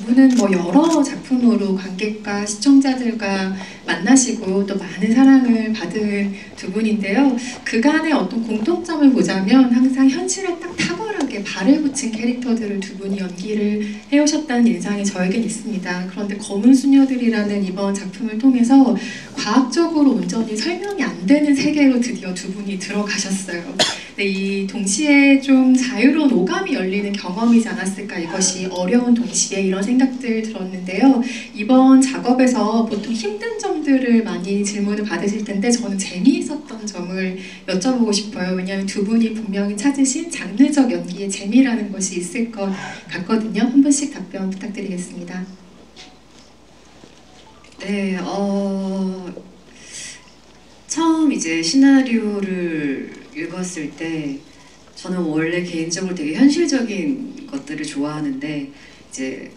분은 뭐 여러 작품으로 관객과 시청자들과 만나시고 또 많은 사랑을 받은 두 분인데요. 그간의 어떤 공통점을 보자면 항상 현실에 딱 탁월하게 발을 붙인 캐릭터들을 두 분이 연기를 해오셨다는 인상이 저에겐 있습니다. 그런데 검은 수녀들이라는 이번 작품을 통해서 과학적으로 온전히 설명이 안 되는 세계로 드디어 두 분이 들어가셨어요. 네, 이 동시에 좀 자유로운 오감이 열리는 경험이지 않았을까, 이것이 어려운 동시에, 이런 생각들 들었는데요. 이번 작업에서 보통 힘든 점들을 많이 질문을 받으실 텐데 저는 재미있었던 점을 여쭤보고 싶어요. 왜냐하면 두 분이 분명히 찾으신 장르적 연기의 재미라는 것이 있을 것 같거든요. 한 분씩 답변 부탁드리겠습니다. 네, 처음 이제 시나리오를 읽었을 때 저는 원래 개인적으로 되게 현실적인 것들을 좋아하는데 이제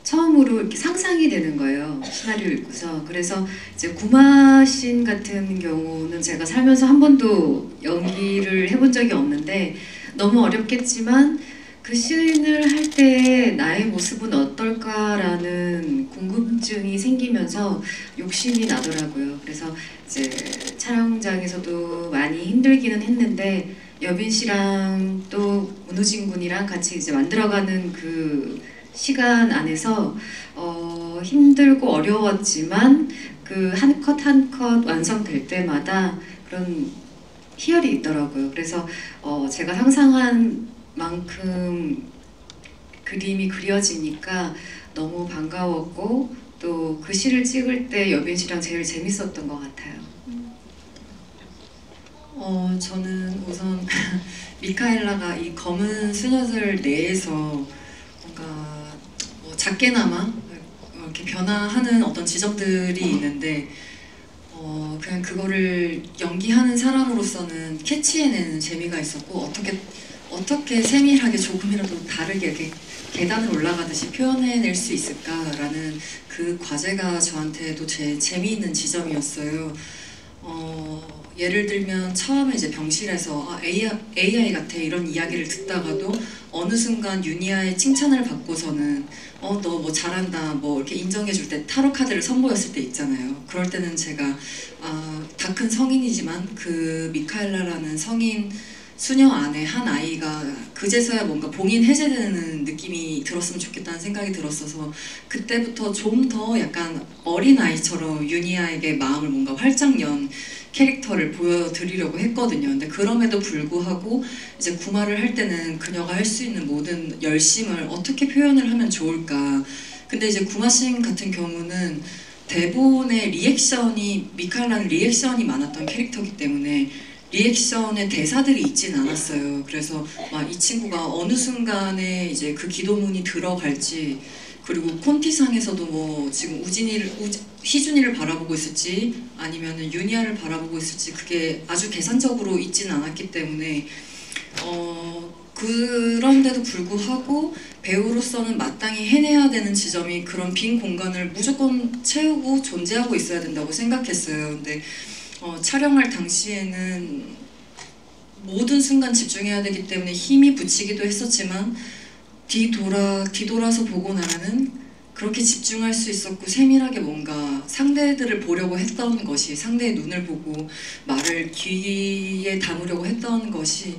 처음으로 이렇게 상상이 되는 거예요. 시나리오 읽고서. 그래서 이제 구마신 같은 경우는 제가 살면서 한 번도 연기를 해본 적이 없는데 너무 어렵겠지만 그 씬을 할 때 나의 모습은 어떨까라는 궁금증이 생기면서 욕심이 나더라고요. 그래서 이제 촬영장에서도 많이 힘들기는 했는데 여빈 씨랑 또 문우진 군이랑 같이 이제 만들어가는 그 시간 안에서 힘들고 어려웠지만 그 한 컷 한 컷 완성될 때마다 그런 희열이 있더라고요. 그래서 제가 상상한 만큼 그림이 그려지니까 너무 반가웠고 또 그 시를 찍을 때 여빈 씨랑 제일 재밌었던 것 같아요. 저는 우선 미카엘라가 이 검은 수녀들 내에서 뭔가 작게나마 이렇게 변화하는 어떤 지점들이 있는데 그냥 그거를 연기하는 사람으로서는 캐치해내는 재미가 있었고 어떻게 세밀하게 조금이라도 다르게 이렇게 계단을 올라가듯이 표현해낼 수 있을까라는 그 과제가 저한테도 제일 재미있는 지점이었어요. 예를 들면 처음에 이제 병실에서 AI 같아 이런 이야기를 듣다가도 어느 순간 유니아의 칭찬을 받고서는 너 뭐 잘한다 뭐 이렇게 인정해줄 때 타로 카드를 선보였을 때 있잖아요. 그럴 때는 제가 다 큰 성인이지만 그 미카엘라라는 성인 수녀 안에 한 아이가 그제서야 뭔가 봉인 해제되는 느낌이 들었으면 좋겠다는 생각이 들었어서 그때부터 좀 더 약간 어린아이처럼 유니아에게 마음을 뭔가 활짝 연 캐릭터를 보여드리려고 했거든요. 근데 그럼에도 불구하고 이제 구마를 할 때는 그녀가 할 수 있는 모든 열심을 어떻게 표현을 하면 좋을까. 근데 이제 구마씬 같은 경우는 대본의 리액션이 미카엘라는 리액션이 많았던 캐릭터이기 때문에 리액션의 대사들이 있진 않았어요. 그래서 막 이 친구가 어느 순간에 이제 그 기도문이 들어갈지 그리고 콘티상에서도 뭐 지금 희준이를 바라보고 있을지 아니면은 유니아를 바라보고 있을지 그게 아주 계산적으로 있지는 않았기 때문에 그런데도 불구하고 배우로서는 마땅히 해내야 되는 지점이 그런 빈 공간을 무조건 채우고 존재하고 있어야 된다고 생각했어요. 근데 촬영할 당시에는 모든 순간 집중해야 되기 때문에 힘이 붙이기도 했었지만 뒤돌아서 보고 나면은 그렇게 집중할 수 있었고 세밀하게 뭔가 상대들을 보려고 했던 것이 상대의 눈을 보고 말을 귀에 담으려고 했던 것이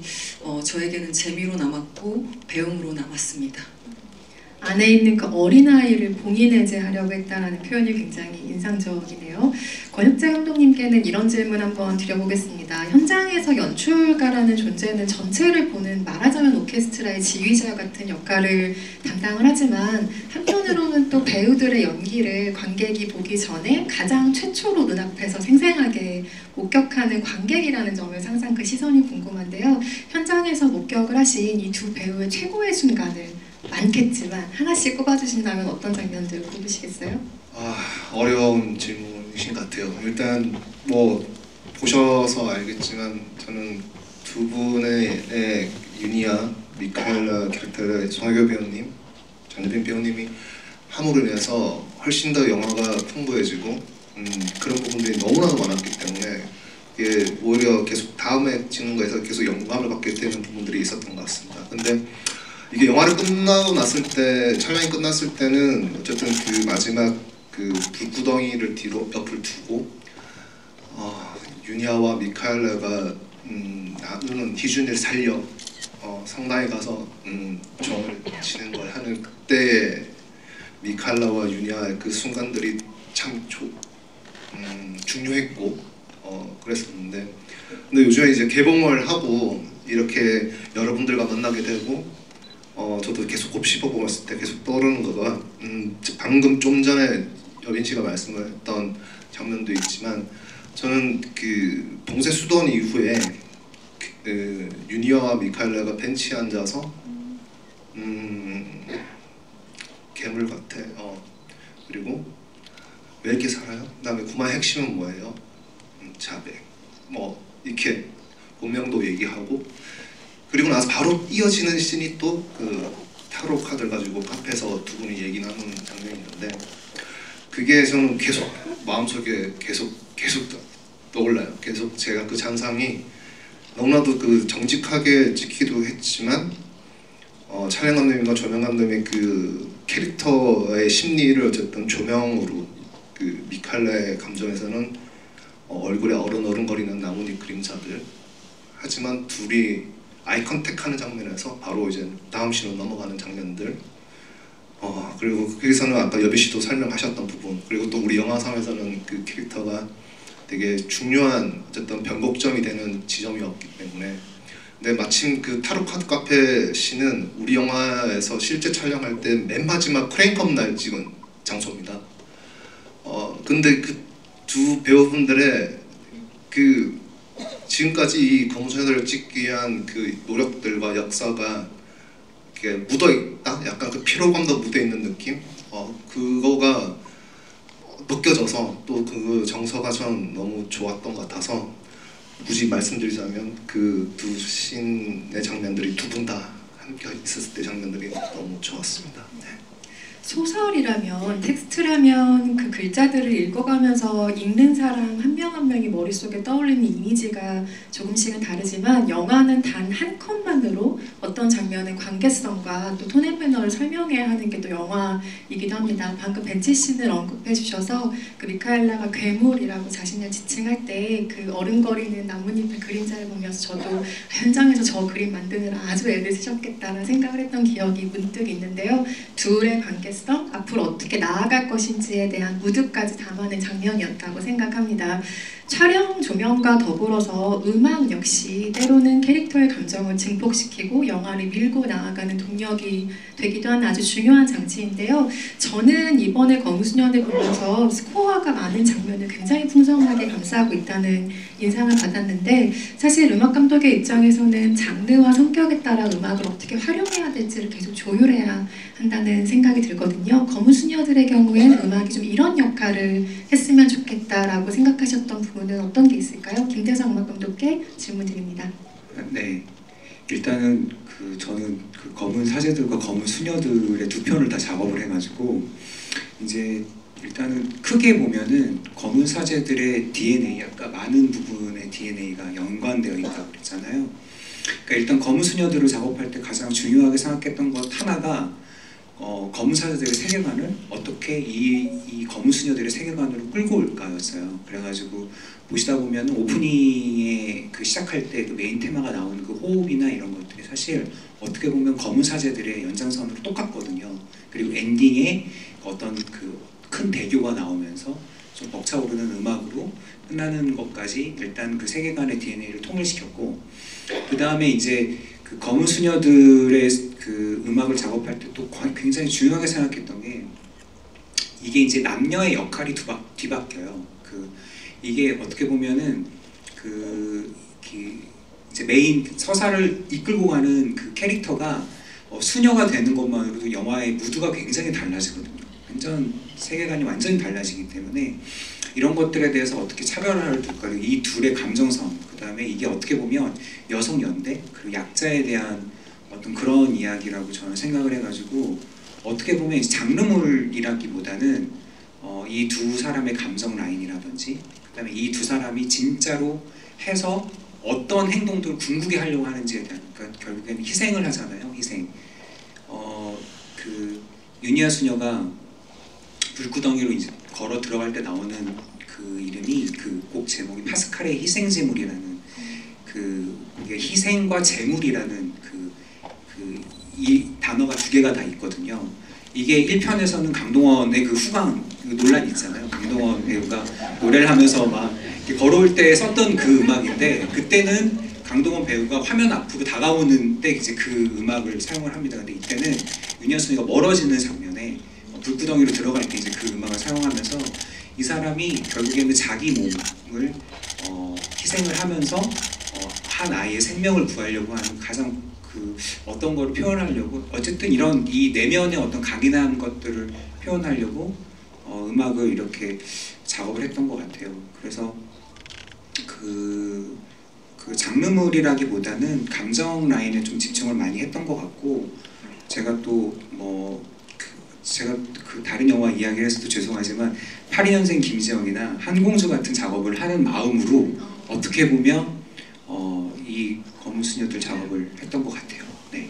저에게는 재미로 남았고 배움으로 남았습니다. 안에 있는 그 어린아이를 봉인해제하려고 했다는 표현이 굉장히 인상적이네요. 권혁재 감독님께는 이런 질문 한번 드려보겠습니다. 현장에서 연출가라는 존재는 전체를 보는 말하자면 오케스트라의 지휘자 같은 역할을 담당을 하지만 한편으로는 또 배우들의 연기를 관객이 보기 전에 가장 최초로 눈앞에서 생생하게 목격하는 관객이라는 점에서 항상 그 시선이 궁금한데요. 현장에서 목격을 하신 이 두 배우의 최고의 순간을 많겠지만 하나씩 꼽아주신다면 어떤 장면들을 꼽으시겠어요? 어려운 질문이신 것 같아요. 일단 뭐 보셔서 알겠지만 저는 두 분의 유니아, 미카엘라 캐릭터의 송혜교 배우님, 전유빈 배우님이 함으로 인해서 훨씬 더 영화가 풍부해지고 그런 부분들이 너무나도 많았기 때문에 이게 오히려 계속 다음에 찍는 거에서 계속 영감을 받게 되는 부분들이 있었던 것 같습니다. 근데 이게 영화를 끝나고 났을 때 촬영이 끝났을 때는 어쨌든 그 마지막 그 불구덩이를 뒤로 옆을 두고 유니아와 미카엘라가 나는 희준이를 살려 성당에 가서 종을 치는 걸 하는 그때의 미카엘라와 유니아의 그 순간들이 참 중요했고 그랬었는데 근데 요즘에 이제 개봉을 하고 이렇게 여러분들과 만나게 되고 저도 계속 곱씹어보고 있을 때 계속 떠오르는 거가 방금 좀 전에 여빈 씨가 말씀을 했던 장면도 있지만 저는 그 봉쇄 수도원 이후에 그 유니아와 미카엘라가 벤치에 앉아서 괴물 같아. 그리고 왜 이렇게 살아요? 그다음에 구마의 핵심은 뭐예요? 자백. 뭐 이렇게 운명도 얘기하고 그리고 나서 바로 이어지는 씬이 또 그 타로 카드를 가지고 카페에서 두 분이 얘기 나누는 장면이 있는데 그게 저는 계속 마음속에 계속 떠올라요. 계속 제가 그 잔상이 너무나도 그 정직하게 찍기도 했지만 촬영 감독님과 조명 감독님의 그 캐릭터의 심리를 어쨌든 조명으로 그 미칼라의 감정에서는 얼굴에 어른거리는 나뭇잎 그림자들 하지만 둘이 아이 컨택하는 장면에서 바로 이제 다음 씬으로 넘어가는 장면들 그리고 거기서는 아까 여비 씨도 설명하셨던 부분 그리고 또 우리 영화상에서는 그 캐릭터가 되게 중요한 어쨌든 변곡점이 되는 지점이었기 때문에 근데 마침 그 타로 카드 카페 씬은 우리 영화에서 실제 촬영할 때 맨 마지막 크레인컵 날 찍은 장소입니다. 근데 그 두 배우분들의 그 지금까지 이 검은소녀들을 찍기 위한 그 노력들과 역사가 이렇게 묻어있다? 약간 그 피로감도 묻어있는 느낌? 그거가 느껴져서 또 그 정서가 전 너무 좋았던 것 같아서 굳이 말씀드리자면 그 두 씬의 장면들이 두 분 다 함께 있었을 때 장면들이 너무 좋았습니다. 네. 소설이라면 텍스트라면 그 글자들을 읽어가면서 읽는 사람 한 명 한 명이 머릿속에 떠올리는 이미지가 조금씩은 다르지만 영화는 단 한 컷만으로 어떤 장면의 관계성과 또 톤 앤 매너를 설명해야 하는 게 또 영화이기도 합니다. 방금 벤치 씬을 언급해 주셔서 그 미카엘라가 괴물이라고 자신을 지칭할 때 그 어른거리는 나뭇잎의 그림자를 보면서 저도 현장에서 저 그림 만드느라 아주 애를 쓰셨겠다는 생각을 했던 기억이 문득 있는데요. 둘의 관계성, 앞으로 어떻게 나아갈 것인지에 대한 무드까지 담아낸 장면이었다고 생각합니다. 촬영 조명과 더불어서 음악 역시 때로는 캐릭터의 감정을 증폭시키고 영화를 밀고 나아가는 동력이 되기도 하는 아주 중요한 장치인데요. 저는 이번에 검은수년을 보면서 스코어가 많은 장면을 굉장히 풍성하게 감싸고 있다는 인상을 받았는데 사실 음악 감독의 입장에서는 장르와 성격에 따라 음악을 어떻게 활용해야 될지를 계속 조율해야 한다는 생각이 들거든요. 검은수녀들의 경우에는 음악이 좀 이런 역할을 했으면 좋겠다라고 생각하셨던 부분은 어떤 게 있을까요? 김대성 음악 감독께 질문드립니다. 네, 일단은 저는 그 검은 사제들과 검은 수녀들의 두 편을 다 작업을 해가지고 이제 일단은 크게 보면은 검은 사제들의 DNA, 아까 많은 부분의 DNA가 연관되어 있다고 그랬잖아요. 그러니까 일단 검은 수녀들을 작업할 때 가장 중요하게 생각했던 것 하나가 검은 사제들의 세계관을 어떻게 이 검은 수녀들의 세계관으로 끌고 올까였어요. 그래가지고 보시다 보면 오프닝에 그 시작할 때 그 메인 테마가 나오는 그 호흡이나 이런 것들이 사실 어떻게 보면 검은 사제들의 연장선으로 똑같거든요. 그리고 엔딩에 어떤 그 큰 대교가 나오면서 좀 벅차오르는 음악으로 끝나는 것까지 일단 그 세계관의 DNA를 통일시켰고 그 다음에 이제 그 검은 수녀들의 그 음악을 작업할 때 또 굉장히 중요하게 생각했던 게 이게 이제 남녀의 역할이 뒤바뀌어요. 이게 어떻게 보면은 이제 메인 서사를 이끌고 가는 그 캐릭터가 수녀가 되는 것만으로도 영화의 무드가 굉장히 달라지거든요. 세계관이 완전히 달라지기 때문에 이런 것들에 대해서 어떻게 차별화를 둘까, 이 둘의 감정성, 그 다음에 이게 어떻게 보면 여성 연대, 그리고 약자에 대한 어떤 그런 이야기라고 저는 생각을 해가지고 어떻게 보면 장르물이라기보다는 이 두 사람의 감정 라인이라든지 그 다음에 이 두 사람이 진짜로 해서 어떤 행동들을 궁극에 하려고 하는지에 대한, 그러니까 결국에는 희생을 하잖아요. 희생. 윤희아 수녀가 불구덩이로 이제 걸어 들어갈 때 나오는 그 이름이 그 곡 제목이 파스칼의 희생제물이라는 그게 희생과 제물이라는 이 단어가 두 개가 다 있거든요. 이게 1편에서는 강동원의 그 후광 그 논란 있잖아요. 강동원 배우가 노래를 하면서 막 이렇게 걸어올 때 썼던 그 음악인데 그때는 강동원 배우가 화면 앞으로 다가오는 때 이제 그 음악을 사용을 합니다. 근데 이때는 윤희아 수녀가 멀어지는 장면에 불구덩이로 들어갈 때 이제 그 음악을 사용하면서 이 사람이 결국에는 자기 몸을 희생을 하면서 한 아이의 생명을 구하려고 하는 가장 그 어떤 걸 표현하려고 어쨌든 이런 이 내면의 어떤 강인한 것들을 표현하려고 음악을 이렇게 작업을 했던 것 같아요. 그래서 그 장르물이라기보다는 감정 라인에 좀 집중을 많이 했던 것 같고 제가 또 제가 그 다른 영화 이야기를 해서도 죄송하지만 82년생 김지영이나 한공주 같은 작업을 하는 마음으로 어떻게 보면 이 검은 수녀들 작업을 했던 것 같아요. 네.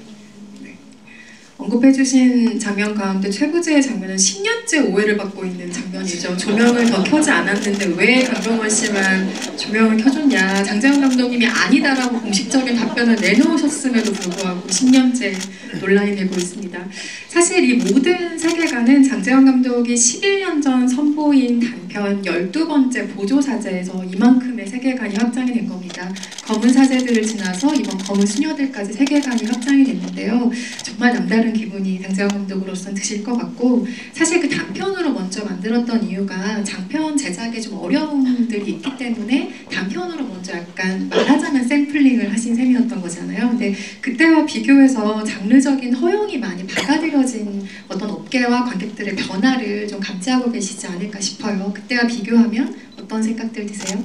언급해주신 장면 가운데 최부재의 장면은 10년째 오해를 받고 있는 장면이죠. 조명을 더 켜지 않았는데 왜 강동원 씨만 조명을 켜줬냐. 장재현 감독님이 아니다라고 공식적인 답변을 내놓으셨음에도 불구하고 10년째 논란이 되고 있습니다. 사실 이 모든 세계관은 장재현 감독이 11년 전 선보인 단편 12번째 보조사제에서 이만큼의 세계관이 확장이 된 겁니다. 검은 사제들을 지나서 이번 검은 수녀들까지 세계관이 확장이 됐는데요. 정말 남다른 기분이 장재현 감독으로서는 드실 것 같고 사실 그 단편으로 먼저 만들었던 이유가 장편 제작에 좀 어려움들이 있기 때문에 단편으로 먼저 약간 말하자면 샘플링을 하신 셈이었던 거잖아요. 근데 그때와 비교해서 장르적인 허용이 많이 받아들여진 어떤 업계와 관객들의 변화를 좀 감지하고 계시지 않을까 싶어요. 그때와 비교하면 어떤 생각들 드세요?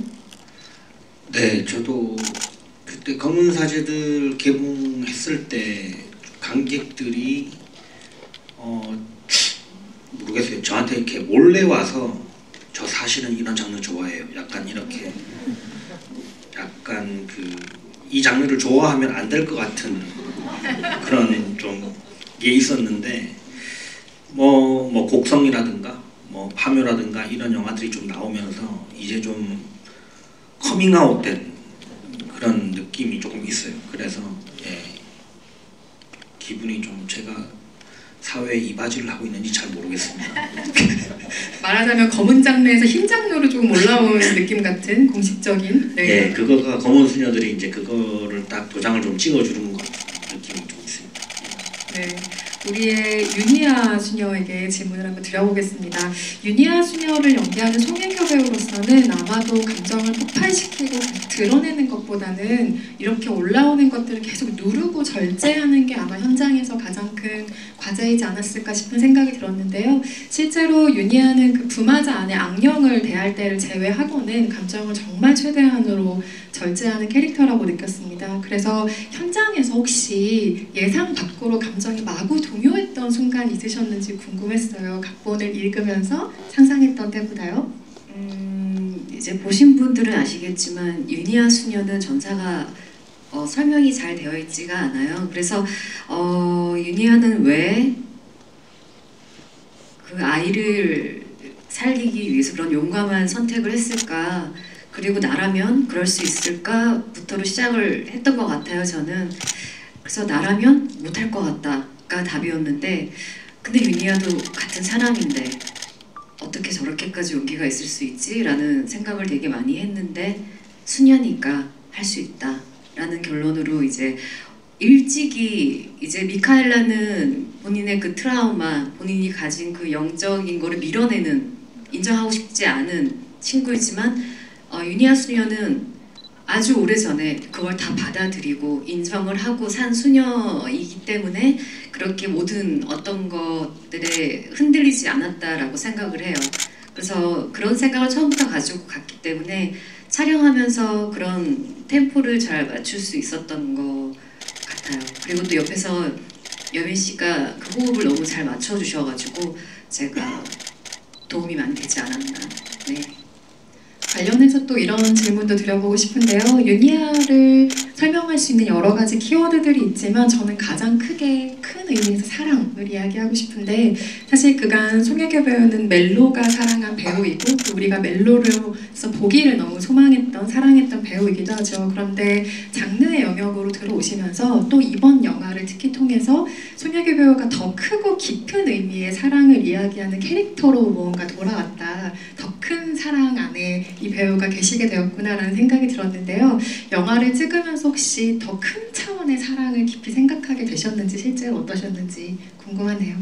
네, 저도 그때 검은 사제들 개봉했을 때 관객들이 모르겠어요. 저한테 이렇게 몰래 와서 저 사실은 이런 장르 좋아해요. 약간 이렇게 약간 이 장르를 좋아하면 안 될 것 같은 그런 좀 게 있었는데 뭐 곡성이라든가 뭐 파묘라든가 이런 영화들이 좀 나오면서 이제 좀 커밍아웃된 그런 느낌이 조금 있어요. 그래서 기분이 좀 제가 사회에 이바지를 하고 있는지 잘 모르겠습니다. 말하자면 검은 장르에서 흰 장르로 조금 올라온 느낌 같은 공식적인. 네. 예, 그거가 검은 수녀들이 이제 그거를 딱 도장을 좀 찍어주는 것 같은 느낌이 좀 있습니다. 네, 우리의 윤희아 수녀에게 질문을 한번 드려보겠습니다. 윤희아 수녀를 연기하는 송혜교 배우로서는 아마도 감정을 폭발시키고 드러내는 것보다는 이렇게 올라오는 것들을 계속 누르고 절제하는 게 아마 현장에서 가장 큰 과제이지 않았을까 싶은 생각이 들었는데요. 실제로 윤희아는 그 부마자 안에 악령을 대할 때를 제외하고는 감정을 정말 최대한으로 절제하는 캐릭터라고 느꼈습니다. 그래서 현장에서 혹시 예상 밖으로 감정이 마구 동요했던 순간 있으셨는지 궁금했어요. 각본을 읽으면서 상상했던 때보다요. 이제 보신 분들은 아시겠지만 윤희아 수녀는 전사가 설명이 잘 되어 있지가 않아요. 그래서 윤희아는 왜 그 아이를 살리기 위해서 그런 용감한 선택을 했을까? 그리고 나라면 그럴 수 있을까?부터로 시작을 했던 것 같아요. 저는. 그래서 나라면 못할 것 같다가 답이었는데 근데 윤희아도 같은 사람인데 어떻게 저렇게까지 용기가 있을 수 있지? 라는 생각을 되게 많이 했는데 수녀니까 할 수 있다 라는 결론으로 이제 일찍이 이제 미카엘라는 본인의 그 트라우마, 본인이 가진 그 영적인 거를 밀어내는, 인정하고 싶지 않은 친구이지만 윤희아 수녀는 아주 오래전에 그걸 다 받아들이고 인정을 하고 산 수녀이기 때문에 그렇게 모든 어떤 것들에 흔들리지 않았다라고 생각을 해요. 그래서 그런 생각을 처음부터 가지고 갔기 때문에 촬영하면서 그런 템포를 잘 맞출 수 있었던 것 같아요. 그리고 또 옆에서 여민 씨가 그 호흡을 너무 잘 맞춰주셔가지고 제가 도움이 많이 되지 않았나. 네. 관련해서 또 이런 질문도 드려보고 싶은데요. 윤희아를 설명할 수 있는 여러 가지 키워드들이 있지만 저는 가장 크게 큰 의미에서 사랑을 이야기하고 싶은데 사실 그간 송혜교 배우는 멜로가 사랑한 배우이고 또 우리가 멜로로서 보기를 너무 소망했던 사랑했던 배우이기도 하죠. 그런데 장르의 영역으로 들어오시면서 또 이번 영화를 특히 통해서 송혜교 배우가 더 크고 깊은 의미의 사랑을 이야기하는 캐릭터로 뭔가 돌아왔다. 더 큰 사랑 안에 이 배우가 계시게 되었구나라는 생각이 들었는데요. 영화를 찍으면서 혹시 더 큰 차원의 사랑을 깊이 생각하게 되셨는지 실제로 어떠셨는지 궁금하네요.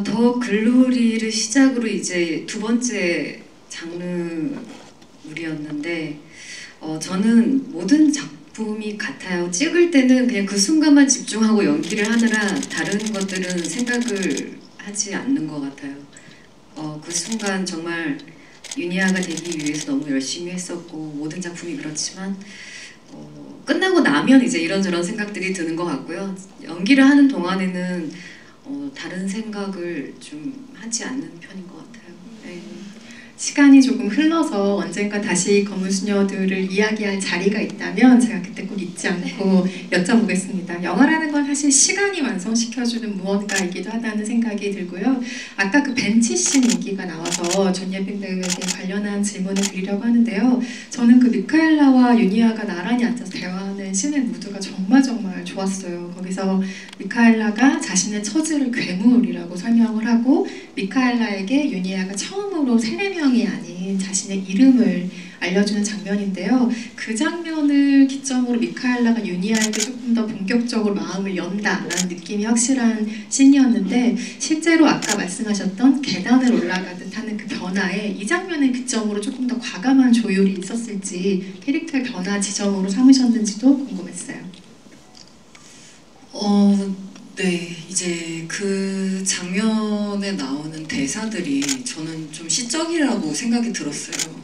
더 글로리를 시작으로 이제 두 번째 장르물이었는데 저는 모든 작품이 같아요. 찍을 때는 그냥 그 순간만 집중하고 연기를 하느라 다른 것들은 생각을 하지 않는 것 같아요. 그 순간 정말 윤희아가 되기 위해서 너무 열심히 했었고 모든 작품이 그렇지만 끝나고 나면 이제 이런저런 생각들이 드는 것 같고요. 연기를 하는 동안에는 다른 생각을 좀 하지 않는 편인 것 같아요. 네. 시간이 조금 흘러서 언젠가 다시 검은 수녀들을 이야기할 자리가 있다면 제가 그때 꼭 잊지 않고 여쭤보겠습니다. 영화라는 건 사실 시간이 완성시켜주는 무언가이기도 하다는 생각이 들고요. 아까 그 벤치 씬 얘기가 나와서 전예빈 배우에게 관련한 질문을 드리려고 하는데요. 저는 그 미카엘라와 윤희아가 나란히 앉아서 대화하는 씬의 무드가 정말 좋았어요. 거기서 미카엘라가 자신의 처지를 괴물이라고 설명을 하고 미카엘라에게 윤희아가 처음으로 세례명이 아닌 자신의 이름을 알려주는 장면인데요. 그 장면을 기점으로 미카엘라가 윤희아에게 조금 더 본격적으로 마음을 연다라는 느낌이 확실한 씬이었는데 실제로 아까 말씀하셨던 계단을 올라가듯 하는 그 변화에 이 장면을 기점으로 조금 더 과감한 조율이 있었을지 캐릭터의 변화 지점으로 삼으셨는지도 궁금했어요. 네, 이제 그 장면에 나오는 대사들이 저는 좀 시적이라고 생각이 들었어요.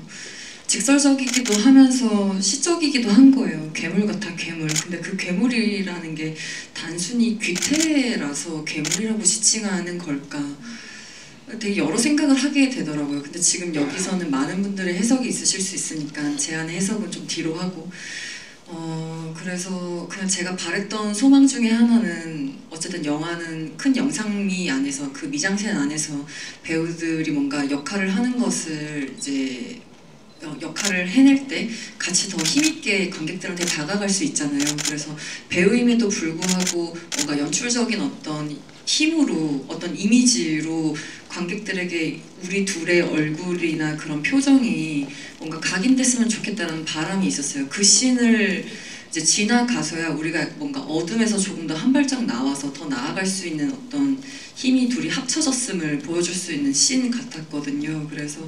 직설적이기도 하면서 시적이기도 한 거예요. 괴물 같아, 괴물. 근데 그 괴물이라는 게 단순히 귀태라서 괴물이라고 지칭하는 걸까? 되게 여러 생각을 하게 되더라고요. 근데 지금 여기서는 많은 분들의 해석이 있으실 수 있으니까 제 안의 해석은 좀 뒤로 하고 그래서 그냥 제가 바랬던 소망 중에 하나는 어쨌든 영화는 큰 영상미 안에서 그 미장센 안에서 배우들이 뭔가 역할을 하는 것을 이제 역할을 해낼 때 같이 더 힘있게 관객들한테 다가갈 수 있잖아요. 그래서 배우임에도 불구하고 뭔가 연출적인 어떤 힘으로 어떤 이미지로 관객들에게 우리 둘의 얼굴이나 그런 표정이 뭔가 각인됐으면 좋겠다는 바람이 있었어요. 그 씬을 이제 지나가서야 우리가 뭔가 어둠에서 조금 더 한 발짝 나와서 더 나아갈 수 있는 어떤 힘이 둘이 합쳐졌음을 보여줄 수 있는 씬 같았거든요. 그래서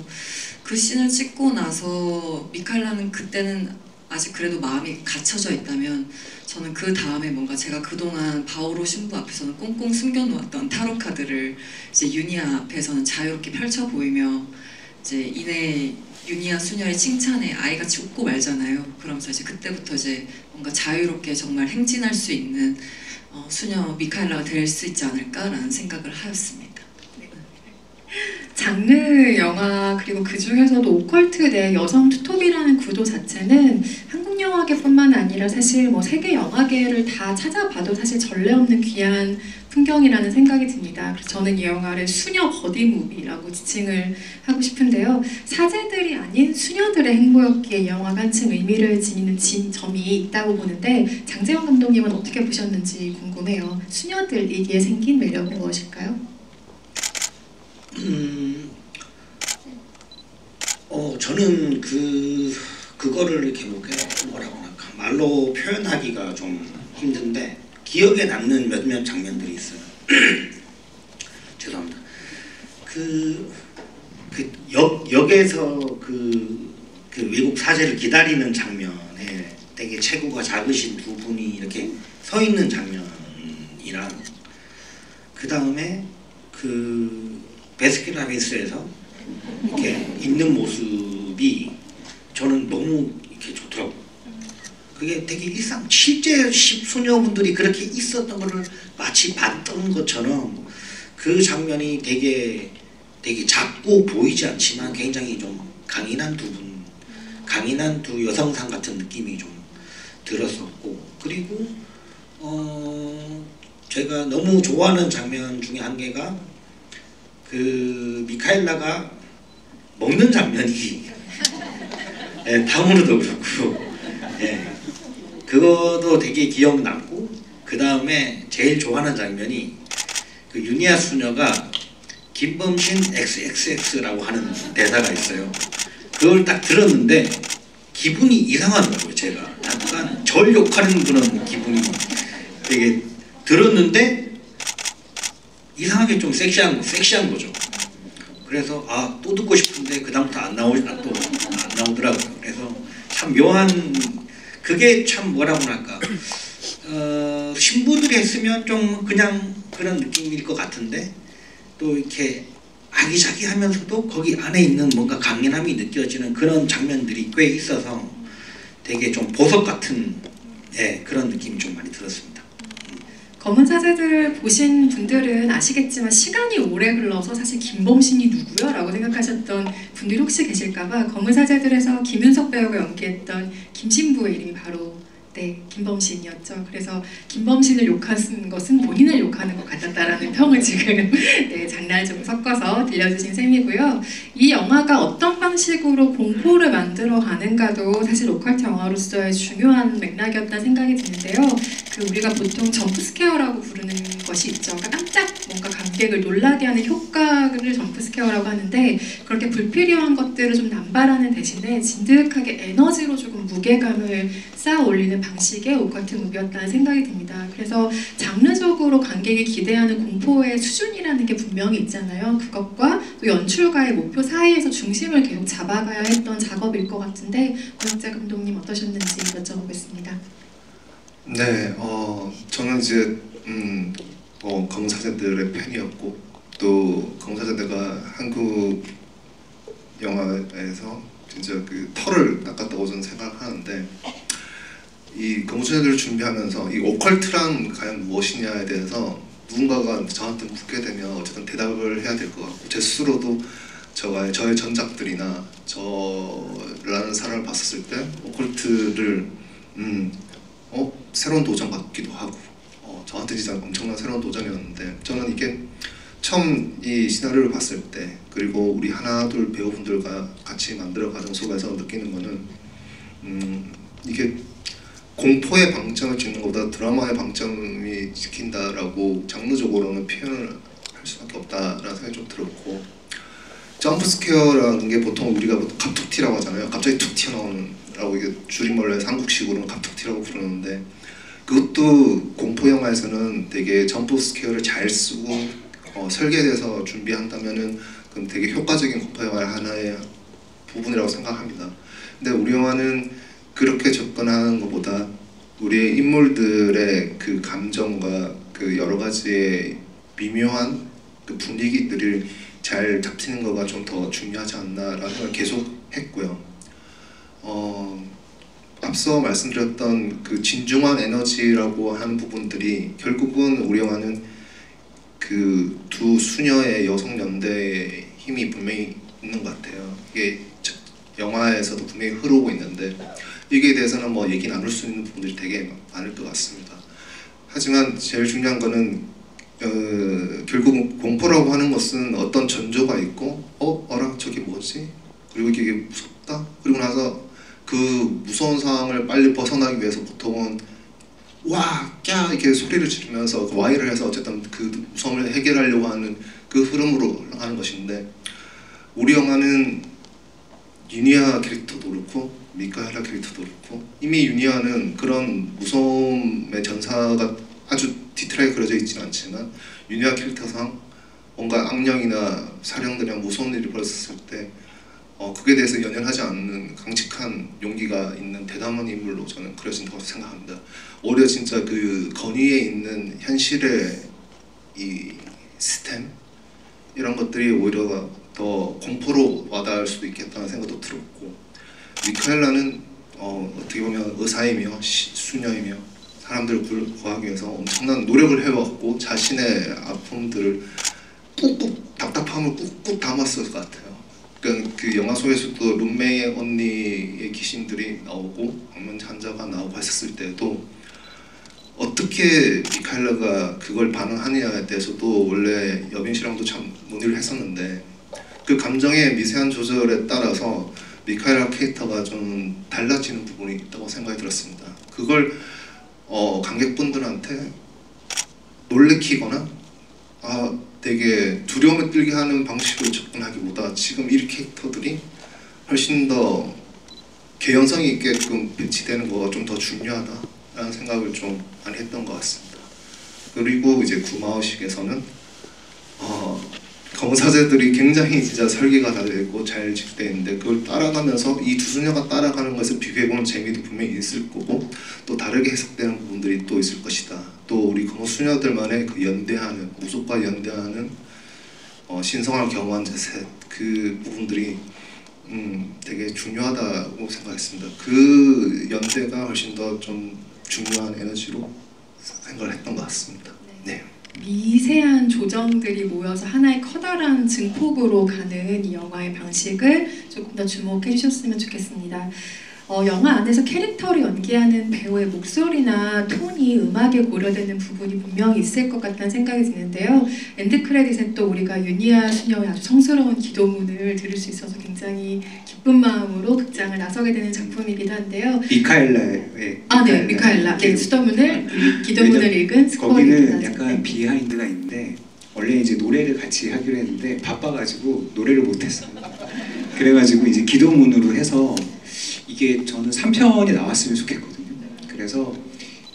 그 씬을 찍고 나서 미칼라는 그때는 아직 그래도 마음이 갇혀져 있다면 저는 그 다음에 뭔가 제가 그동안 바오로 신부 앞에서는 꽁꽁 숨겨놓았던 타로 카드를 이제 윤희아 앞에서는 자유롭게 펼쳐 보이며 이제 이내 윤희아 수녀의 칭찬에 아이같이 웃고 말잖아요. 그러면서 이제 그때부터 이제 뭔가 자유롭게 정말 행진할 수 있는 수녀 미카엘라가 될 수 있지 않을까라는 생각을 하였습니다. 장르 영화 그리고 그 중에서도 오컬트 내 여성 투톱이라는 구도 자체는 한국 영화계뿐만 아니라 사실 뭐 세계 영화계를 다 찾아봐도 사실 전례 없는 귀한 풍경이라는 생각이 듭니다. 그래서 저는 이 영화를 수녀 버디 무비라고 지칭을 하고 싶은데요. 사제들이 아닌 수녀들의 행보였기에 이 영화가 한층 의미를 지니는 점이 있다고 보는데 장재원 감독님은 어떻게 보셨는지 궁금해요. 수녀들이기에 생긴 매력은 무엇일까요? 저는 그거를 이렇게 뭐라고 할까 말로 표현하기가 좀 힘든데 기억에 남는 몇몇 장면들이 있어요. 죄송합니다. 역에서 그 외국 사제를 기다리는 장면에 되게 체구가 작으신 두 분이 이렇게 서 있는 장면이랑 그 다음에 그 베스킨라빈스에서 이렇게 있는 모습이 저는 너무 이렇게 좋더라고요. 그게 되게 실제 소녀분들이 그렇게 있었던 거를 마치 봤던 것처럼 그 장면이 되게 작고 보이지 않지만 굉장히 좀 강인한 두 여성상 같은 느낌이 좀 들었었고 그리고 제가 너무 좋아하는 장면 중에 한 개가 그 미카엘라가 먹는 장면이 예, 탕후루도 그렇고 예, 그거도 되게 기억 남고 그 다음에 제일 좋아하는 장면이 그 유니아 수녀가 김범신 XXX라고 하는 대사가 있어요. 그걸 딱 들었는데 기분이 이상하더라고요. 제가 약간 절 욕하는 그런 기분이 되게 들었는데 이상하게 좀 섹시한 거죠. 그래서 아, 또 듣고 싶은데 그 다음부터 안 나오더라고요. 그래서 참 묘한 그게 참 뭐라고 할까 신부들이 했으면 좀 그냥 그런 느낌일 것 같은데 또 이렇게 아기자기하면서도 거기 안에 있는 뭔가 강인함이 느껴지는 그런 장면들이 꽤 있어서 되게 좀 보석 같은 예, 그런 느낌이 좀 많이 들었습니다. 검은 사제들을 보신 분들은 아시겠지만 시간이 오래 흘러서 사실 김범신이 누구야? 라고 생각하셨던 분들이 혹시 계실까봐 검은 사제들에서 김윤석 배우가 연기했던 김신부의 이름이 바로 김범신이었죠. 그래서 김범신을 욕하는 것은 본인을 욕하는 것 같았다라는 평을 지금 장난을 좀 섞어서 들려주신 셈이고요. 이 영화가 어떤 방식으로 공포를 만들어 가는가도 사실 오컬트 영화로서의 중요한 맥락이었다는 생각이 드는데요. 그 우리가 보통 점프스케어라고 부르는 것이 있죠. 그러니까 깜짝 뭔가 관객을 놀라게 하는 효과를 점프스케어라고 하는데 그렇게 불필요한 것들을 좀 남발하는 대신에 진득하게 에너지로 조금 무게감을 쌓아 올리는 방식의 오컬트 무비였다는 생각이 듭니다. 그래서 장르적으로 관객이 기대하는 공포의 수준이라는 게 분명히 있잖아요. 그것과 또 연출가의 목표 사이에서 중심을 계속 잡아가야 했던 작업일 것 같은데 고영재 감독님 어떠셨는지 여쭤보겠습니다. 네, 저는 이제 검은 사제들의 팬이었고 또 검은 사제들가 한국 영화에서 진짜 그 털을 닦았다고 저는 생각하는데 이 검은 사제들을 준비하면서 이 오컬트란 과연 무엇이냐에 대해서 누군가가 저한테 묻게 되면 어쨌든 대답을 해야 될 것 같고 제 스스로도 저의 전작들이나 저라는 사람을 봤었을 때 오컬트를 새로운 도전 같기도 하고 저한테 진짜 엄청난 새로운 도전이었는데 저는 이게 처음 이 시나리오를 봤을 때 그리고 우리 하나둘 배우분들과 같이 만들어 가는 속에서 느끼는 거는 이게 공포의 방점을 찍는 것보다 드라마의 방점이 찍힌다라고 장르적으로는 표현을 할 수밖에 없다라는 생각이 좀 들었고 점프 스퀘어라는 게 보통 우리가 갑툭튀라고 하잖아요. 갑자기 툭 튀어나오는 라고 이게 줄임말로 해서 한국식으로는 갑툭튀라고 부르는데 그것도 공포 영화에서는 되게 점프 스퀘어를 잘 쓰고 설계돼서 준비한다면은 그럼 되게 효과적인 공포 영화의 하나의 부분이라고 생각합니다. 근데 우리 영화는 그렇게 접근하는 것보다 우리의 인물들의 그 감정과 그 여러 가지의 미묘한 그 분위기들을 잘 잡히는 거가 좀 더 중요하지 않나라는 생각을 계속 했고요. 앞서 말씀드렸던 그 진중한 에너지라고 하는 부분들이 결국은 우리 영화는 그 두 수녀의 여성 연대의 힘이 분명히 있는 것 같아요. 이게 영화에서도 분명히 흐르고 있는데 여기에 대해서는 뭐 얘기 나눌 수 있는 부분들이 되게 많을 것 같습니다. 하지만 제일 중요한 거는 결국 공포라고 하는 것은 어떤 전조가 있고 어라 저게 뭐지? 그리고 이게 무섭다? 그리고 나서 그 무서운 상황을 빨리 벗어나기 위해서 보통은 와! 꺄! 이렇게 소리를 지르면서 그 와이를 해서 어쨌든 그 무서움을 해결하려고 하는 그 흐름으로 하는 것인데 우리 영화는 유니아 캐릭터도 그렇고 미카엘라 캐릭터도 그렇고 이미 유니아는 그런 무서움의 전사가 아주 디테일하게 그려져 있지는 않지만 유니아 캐릭터상 뭔가 악령이나 사령들이랑 무서운 일이 벌어졌을 때 그에 대해서 연연하지 않는 강직한 용기가 있는 대담한 인물로 저는 그려진다고 생각합니다. 오히려 진짜 그 건의에 있는 현실의 이 스템 이런 것들이 오히려 더 공포로 와닿을 수도 있겠다는 생각도 들었고 미카엘라는 어떻게 보면 의사이며 수녀이며 사람들을 구하기 위해서 엄청난 노력을 해왔고 자신의 아픔들을 꾹꾹 답답함을 꾹꾹 담았을 것 같아요. 그러니까 그 영화 속에서도 룸메의 언니의 귀신들이 나오고 방문 환자가 나오고 했었을 때도 어떻게 미카엘라가 그걸 반응하느냐에 대해서도 원래 여빈 씨랑도 참 논의를 했었는데 그 감정의 미세한 조절에 따라서 미카엘라 캐릭터가 좀 달라지는 부분이 있다고 생각이 들었습니다. 그걸 관객분들한테 놀래키거나 되게 두려움에 떨게 하는 방식으로 접근하기보다 지금 이 캐릭터들이 훨씬 더 개연성이 있게끔 배치되는 거가 좀 더 중요하다라는 생각을 좀 많이 했던 것 같습니다. 그리고 이제 구마호식에서는 검사제들이 굉장히 진짜 설계가 다 되고 잘 집되어 있는데 그걸 따라가면서 이 두 수녀가 따라가는 것을 비교해보는 재미도 분명히 있을 거고 또 다르게 해석되는 부분들이 또 있을 것이다. 또 우리 검은 수녀들만의 그 연대하는 무속과 연대하는 신성한 경호한 자세 그 부분들이 되게 중요하다고 생각했습니다. 그 연대가 훨씬 더 좀 중요한 에너지로 생각을 했던 것 같습니다. 네. 미세한 조정들이 모여서 하나의 커다란 증폭으로 가는 이 영화의 방식을 조금 더 주목해 주셨으면 좋겠습니다. 영화 안에서 캐릭터를 연기하는 배우의 목소리나 톤이 음악에 고려되는 부분이 분명히 있을 것 같다는 생각이 드는데요. 엔드 크레딧에 또 우리가 유니아 수녀의 아주 성스러운 기도문을 들을 수 있어서 굉장히 기쁜 마음으로 극장을 나서게 되는 작품이기도 한데요. 미카엘라의 네, 미카엘라. 네, 기도문을 읽은 스코어입니다. 거기는 약간 비하인드가 있는데 원래 이제 노래를 같이 하기로 했는데 바빠가지고 노래를 못했어요. 그래가지고 이제 기도문으로 해서 이게 저는 3편이 나왔으면 좋겠거든요. 그래서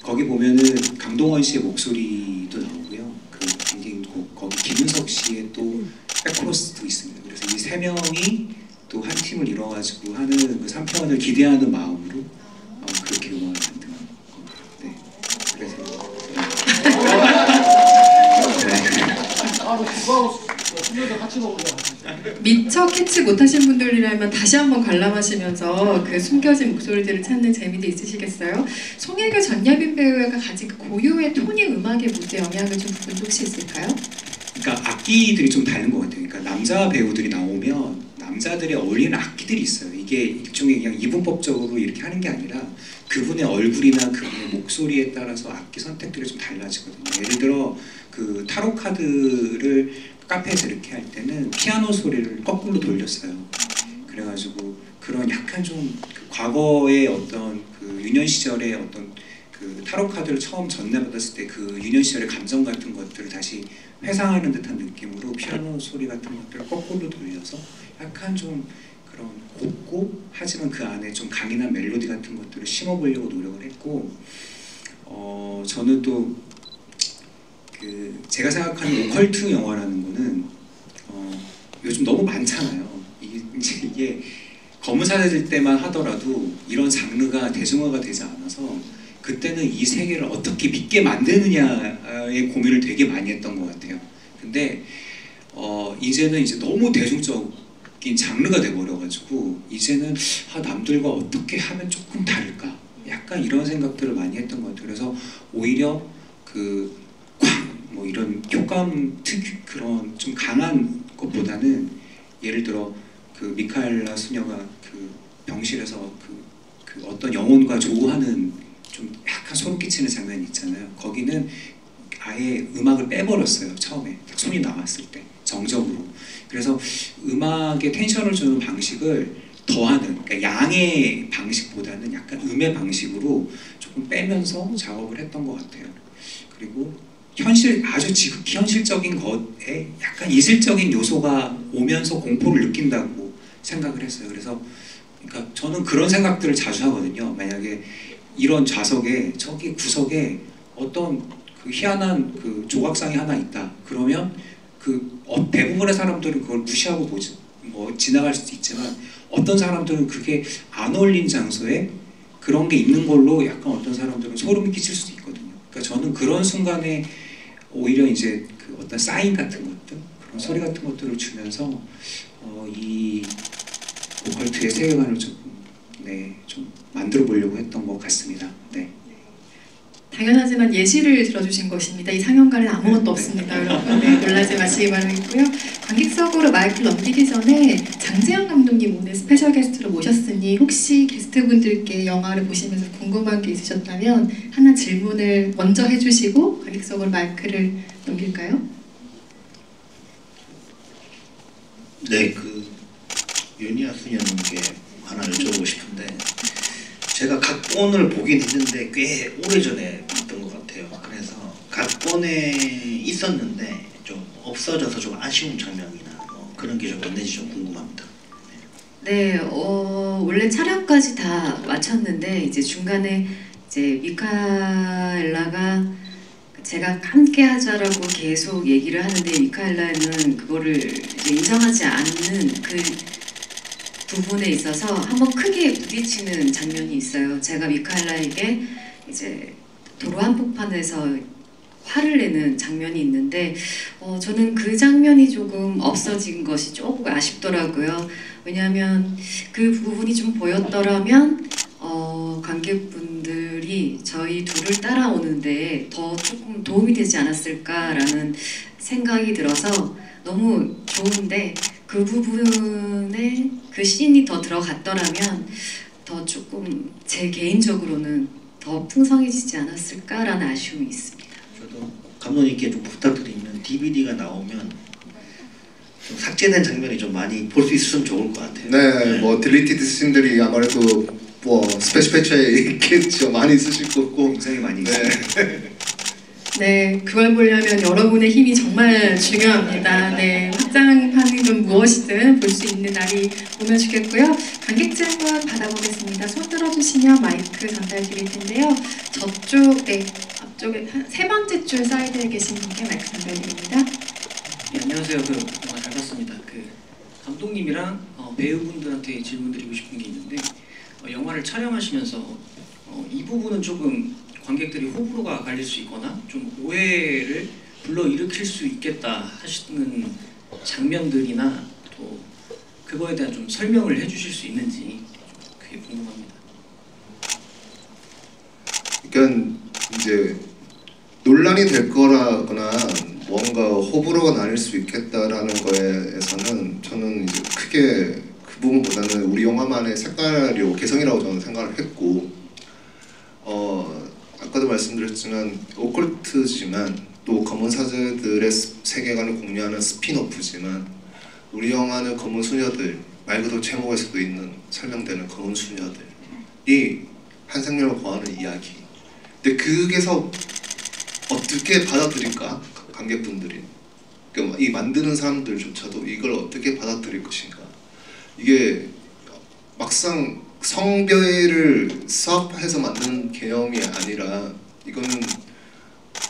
거기 보면은 강동원 씨의 목소리도 나오고요. 그 엔딩 곡 거기 김윤석 씨의 또 백코러스도 있습니다. 그래서 이 세 명이 또 한 팀을 이뤄가지고 하는 그 3편을 기대하는 마음으로 그렇게 음악을 만든 겁니다. 네. 그래서 미처 캐치 못하신 분들이라면 다시 한번 관람하시면서 그 숨겨진 목소리들을 찾는 재미도 있으시겠어요? 송혜교 전여빈 배우가 가진 그 고유의 톤이 음악의 무대 영향을 준 부분도 혹시 있을까요? 그러니까 악기들이 좀 다른 것 같아요. 그러니까 남자 배우들이 나오면 남자들이 어울리는 악기들이 있어요. 이게 일종의 그냥 이분법적으로 이렇게 하는 게 아니라 그분의 얼굴이나 그분의 목소리에 따라서 악기 선택들이 좀 달라지거든요. 예를 들어 그 타로 카드를 카페에서 이렇게 할 때는 피아노 소리를 거꾸로 돌렸어요. 그래가지고 그런 약간 좀 그 과거의 어떤 그 유년 시절의 어떤 그 타로 카드를 처음 전달받았을 때 그 유년 시절의 감정 같은 것들을 다시 회상하는 듯한 느낌으로 피아노 소리 같은 것들을 거꾸로 돌려서 약간 좀 그런 곱고 하지만 그 안에 좀 강인한 멜로디 같은 것들을 심어보려고 노력을 했고 저는 또 그 제가 생각하는 오컬트 영화라는 거는 요즘 너무 많잖아요. 이게 검은 사제들 때만 하더라도 이런 장르가 대중화가 되지 않아서 그때는 이 세계를 어떻게 믿게 만드느냐의 고민을 되게 많이 했던 것 같아요. 근데 이제는 이제 너무 대중적인 장르가 돼버려가지고 이제는 남들과 어떻게 하면 조금 다를까? 약간 이런 생각들을 많이 했던 것 같아요. 그래서 오히려 그 뭐 이런 효과음 그런 좀 강한 것보다는 예를 들어 그 미카엘라 수녀가 그 병실에서 그 어떤 영혼과 조우하는 좀 약간 소름 끼치는 장면이 있잖아요. 거기는 아예 음악을 빼버렸어요. 처음에 딱 손이 나왔을 때 정적으로. 그래서 음악에 텐션을 주는 방식을 더하는, 그러니까 양의 방식보다는 약간 음의 방식으로 조금 빼면서 작업을 했던 것 같아요. 그리고 아주 지극히 현실적인 것에 약간 이슬적인 요소가 오면서 공포를 느낀다고 생각을 했어요. 그래서 그러니까 저는 그런 생각들을 자주 하거든요. 만약에 이런 좌석에 저기 구석에 어떤 그 희한한 그 조각상이 하나 있다. 그러면 그 대부분의 사람들은 그걸 무시하고 뭐 지나갈 수도 있지만 어떤 사람들은 그게 안 어울린 장소에 그런 게 있는 걸로 약간 어떤 사람들은 소름이 끼칠 수도 있거든요. 그러니까 저는 그런 순간에 오히려 이제 그 어떤 사인 같은 것들, 그런 소리 같은 것들을 주면서 이 오컬트의 세계관을 좀 만들어 보려고 했던 것 같습니다. 네. 당연하지만 예시를 들어주신 것입니다. 이 상영관에는 아무것도 없습니다. 여러분 네, 놀라지 마시기 바라겠고요. 관객석으로 마이크를 넘기기 전에 장재영 감독님 오늘 스페셜 게스트로 모셨으니 혹시 게스트분들께 영화를 보시면서 궁금한 게 있으셨다면 하나 질문을 먼저 해주시고 관객석으로 마이크를 넘길까요? 네, 그 윤희아 수녀님께 하나 여쭤보고 싶은데 제가 각본을 보긴 했는데 꽤 오래전에 봤던 것 같아요. 그래서 각본에 있었는데 좀 없어져서 좀 아쉬운 장면이나 뭐 그런 게 좀 있는지 좀 궁금합니다. 네, 원래 촬영까지 다 마쳤는데 이제 중간에 이제 미카엘라가 제가 함께 하자라고 계속 얘기를 하는데 미카엘라는 그거를 이제 인정하지 않는 그 부분에 있어서 한번 크게 부딪히는 장면이 있어요. 제가 미카엘라에게 이제 도로 한복판에서 화를 내는 장면이 있는데 저는 그 장면이 조금 없어진 것이 조금 아쉽더라고요. 왜냐하면 그 부분이 좀 보였더라면 관객분들이 저희 둘을 따라오는데 더 조금 도움이 되지 않았을까라는 생각이 들어서 너무 좋은데 그 부분에 그 씬이 더 들어갔더라면 더 조금 제 개인적으로는 더 풍성해지지 않았을까라는 아쉬움이 있습니다. 저도 감독님께 좀 부탁드리면 DVD가 나오면 좀 삭제된 장면이 좀 많이 볼 수 있으면 좋을 것 같아요. 네, 뭐 딜리티드 씬들이 아무래도 뭐 스페셜 패치에 있겠죠. 많이 쓰실 거고 굉장히 많이 있습니다. 네. 네, 그걸 보려면 여러분의 힘이 정말 중요합니다. 네, 확장판이든 무엇이든 볼 수 있는 날이 오면 좋겠고요. 관객 질문 받아보겠습니다. 손 들어주시면 마이크 전달 드릴 텐데요. 저쪽, 네, 앞쪽에 세 번째 줄 사이드에 계신 분께 마이크 전달 드립니다. 네, 안녕하세요. 그 영화 잘 봤습니다. 그 감독님이랑 배우분들한테 질문드리고 싶은 게 있는데 영화를 촬영하시면서 이 부분은 조금 관객들이 호불호가 갈릴 수 있거나 좀 오해를 불러일으킬 수 있겠다 하시는 장면들이나 또 그거에 대한 좀 설명을 해주실 수 있는지 그게 궁금합니다. 그러니까 이제 논란이 될 거라거나 뭔가 호불호가 나뉠 수 있겠다라는 거에서는 저는 이제 크게 그 부분보다는 우리 영화만의 색깔이고 개성이라고 저는 생각을 했고 아까도 말씀드렸지만 오컬트지만 또 검은 사제들의 세계관을 공유하는 스피노프지만 우리 영화는 검은 수녀들 말 그대로 제목에서도 있는 설명되는 검은 수녀들이 한 생명을 거하는 이야기. 근데 그게서 어떻게 받아들일까 관객분들이 그러니까 이 만드는 사람들조차도 이걸 어떻게 받아들일 것인가. 이게 막상 성별을 수합해서 만든 개념이 아니라 이거는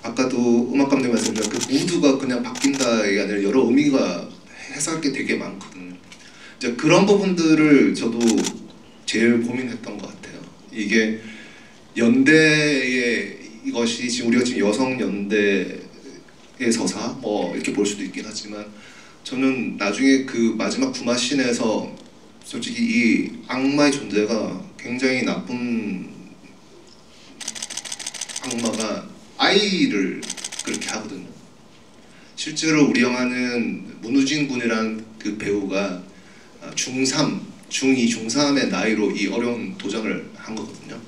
아까도 음악 감독님 말씀드린 그 무드가 그냥 바뀐다가 아니라 여러 의미가 해석할 게 되게 많거든요. 이제 그런 부분들을 저도 제일 고민했던 것 같아요. 이게 연대의 이것이 지금 우리가 지금 여성 연대의 서사 뭐 이렇게 볼 수도 있긴 하지만 저는 나중에 그 마지막 구마신에서 솔직히 이 악마의 존재가 굉장히 나쁜 악마가 아이를 그렇게 하거든요. 실제로 우리 영화는 문우진 군이라는 그 배우가 중3, 중2, 중3의 나이로 이 어려운 도전을 한 거거든요.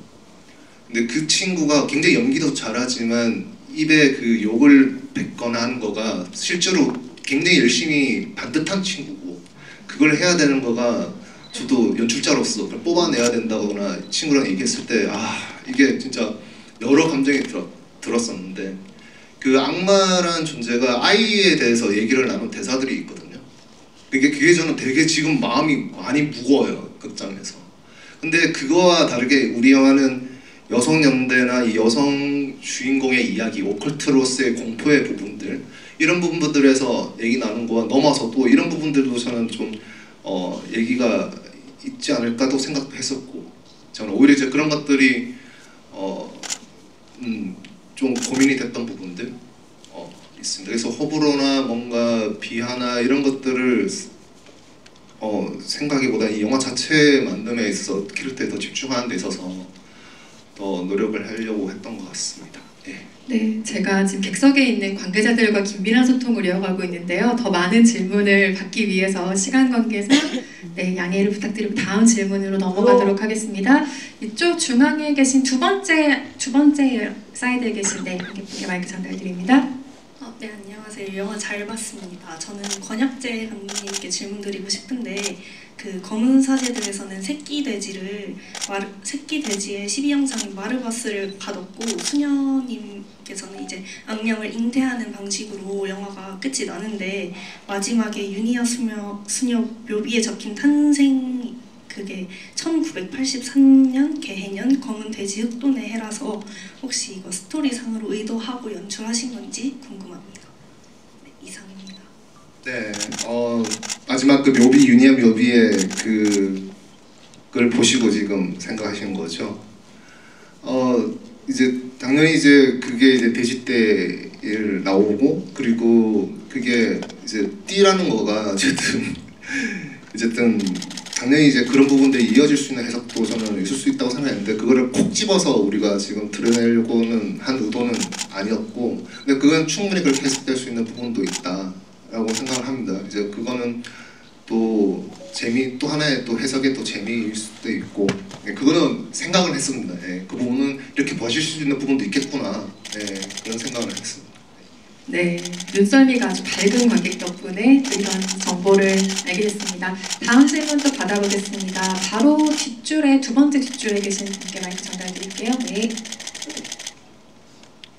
근데 그 친구가 굉장히 연기도 잘하지만 입에 그 욕을 뱉거나 하는 거가 실제로 굉장히 열심히 반듯한 친구고 그걸 해야 되는 거가 저도 연출자로서 뽑아내야 된다거나 친구랑 얘기했을 때 이게 진짜 여러 감정이 들었었는데 그 악마라는 존재가 아이에 대해서 얘기를 나눈 대사들이 있거든요. 그게 저는 되게 지금 마음이 많이 무거워요. 극장에서. 근데 그거와 다르게 우리 영화는 여성 연대나 이 여성 주인공의 이야기, 오컬트로서의 공포의 부분들 이런 부분들에서 얘기 나눈 거와 넘어서 또 이런 부분들도 저는 좀 얘기가 있지 않을까도 생각도 했었고 저는 오히려 이제 그런 것들이 좀 고민이 됐던 부분들 있습니다. 그래서 호불호나 뭔가 비하나 이런 것들을 생각하기보다 이 영화 자체 만듦에 있어서 어떻게 더 집중하는 데 있어서 더 노력을 하려고 했던 것 같습니다. 네, 제가 지금 객석에 있는 관계자들과 긴밀한 소통을 이어가고 있는데요. 더 많은 질문을 받기 위해서 시간 관계상 네, 양해를 부탁드리고 다음 질문으로 넘어가도록 하겠습니다. 이쪽 중앙에 계신 두 번째 사이드에 계신 네, 관객분께 마이크 전달드립니다. 네, 안녕하세요. 영화 잘 봤습니다. 저는 권혁재 감독님께 질문드리고 싶은데 그 검은 사제들에서는 새끼 돼지의 12형상인 마르바스를 받았고 수녀님께서는 이제 악령을 잉태하는 방식으로 영화가 끝이 나는데 마지막에 유니아 수녀 묘비에 적힌 탄생 그게 1983년 개해년 검은 돼지 흑돈의 해라서 혹시 이거 스토리상으로 의도하고 연출하신 건지 궁금합니다. 네, 이상입니다. 네, 마지막 그 묘비 유니아 묘비의 그걸 보시고 지금 생각하시는 거죠. 이제 당연히 이제 그게 이제 돼지떼를 나오고 그리고 그게 이제 띠라는 거가 어쨌든 당연히 이제 그런 부분들이 이어질 수 있는 해석도 저는 있을 수 있다고 생각했는데 그거를 콕 집어서 우리가 지금 드러내려고는 한 의도는 아니었고 근데 그건 충분히 그렇게 해석될 수 있는 부분도 있다라고 생각을 합니다. 이제 그거는 또 또 하나의 또 해석의 또 재미일 수도 있고 그거는 생각을 했습니다. 예, 그 부분은 이렇게 보실 수 있는 부분도 있겠구나 그런 생각을 했습니다. 네, 눈썰미가 아주 밝은 관객 덕분에 이런 정보를 알게 됐습니다. 다음 질문 또 받아보겠습니다. 바로 뒷줄에 두 번째 뒷줄에 계신 분께 마이크 전달드릴게요. 네.